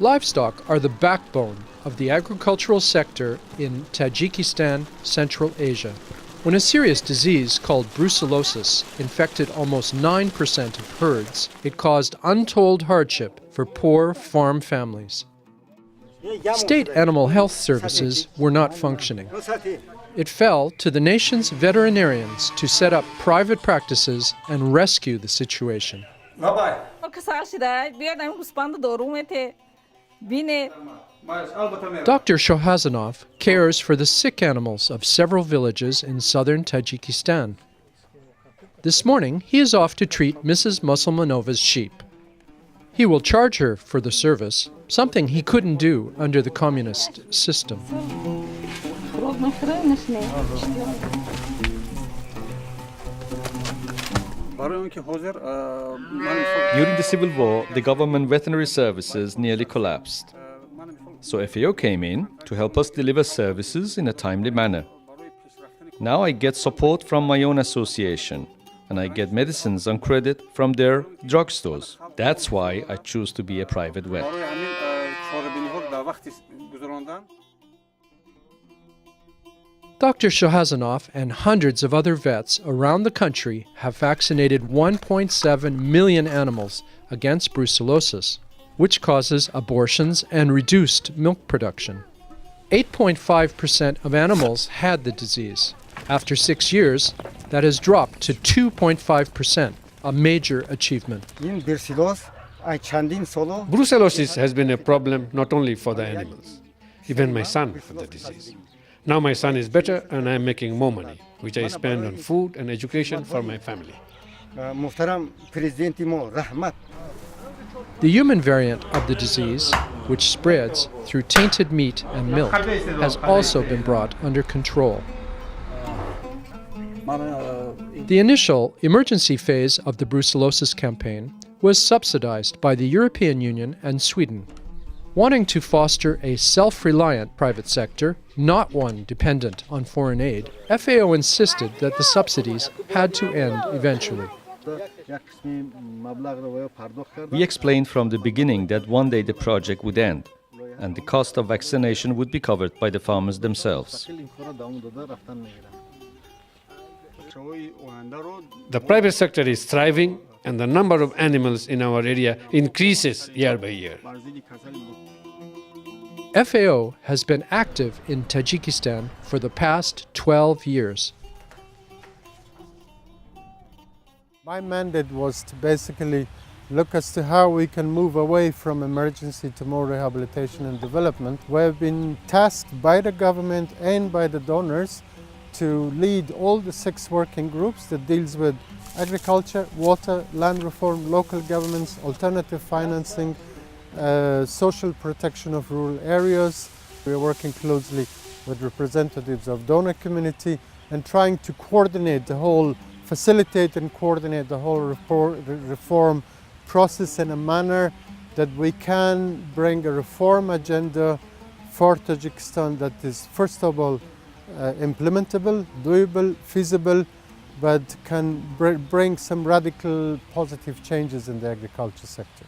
Livestock are the backbone of the agricultural sector in Tajikistan, Central Asia. When a serious disease called brucellosis infected almost 9% of herds, it caused untold hardship for poor farm families. State animal health services were not functioning. It fell to the nation's veterinarians to set up private practices and rescue the situation. Dr. Shohazanov cares for the sick animals of several villages in southern Tajikistan. This morning, he is off to treat Mrs. Musulmanova's sheep. He will charge her for the service, something he couldn't do under the communist system. During the Civil War, the government veterinary services nearly collapsed. So FAO came in to help us deliver services in a timely manner. Now I get support from my own association, and I get medicines on credit from their drugstores. That's why I choose to be a private vet. Dr. Shohazanov and hundreds of other vets around the country have vaccinated 1.7 million animals against brucellosis, which causes abortions and reduced milk production. 8.5% of animals had the disease. After 6 years, that has dropped to 2.5%, a major achievement. Brucellosis has been a problem not only for the animals. Even my son had the disease. Now my son is better and I am making more money, which I spend on food and education for my family. The human variant of the disease, which spreads through tainted meat and milk, has also been brought under control. The initial emergency phase of the brucellosis campaign was subsidized by the European Union and Sweden. Wanting to foster a self-reliant private sector, not one dependent on foreign aid, FAO insisted that the subsidies had to end eventually. We explained from the beginning that one day the project would end, and the cost of vaccination would be covered by the farmers themselves. The private sector is thriving and the number of animals in our area increases year by year. FAO has been active in Tajikistan for the past 12 years. My mandate was to basically look as to how we can move away from emergency to more rehabilitation and development. We have been tasked by the government and by the donors to lead all the 6 working groups that deals with agriculture, water, land reform, local governments, alternative financing, social protection of rural areas. We are working closely with representatives of donor community and trying to coordinate the whole, facilitate and coordinate the whole reform process in a manner that we can bring a reform agenda for Tajikistan that is, first of all, implementable, doable, feasible, but can bring some radical positive changes in the agriculture sector.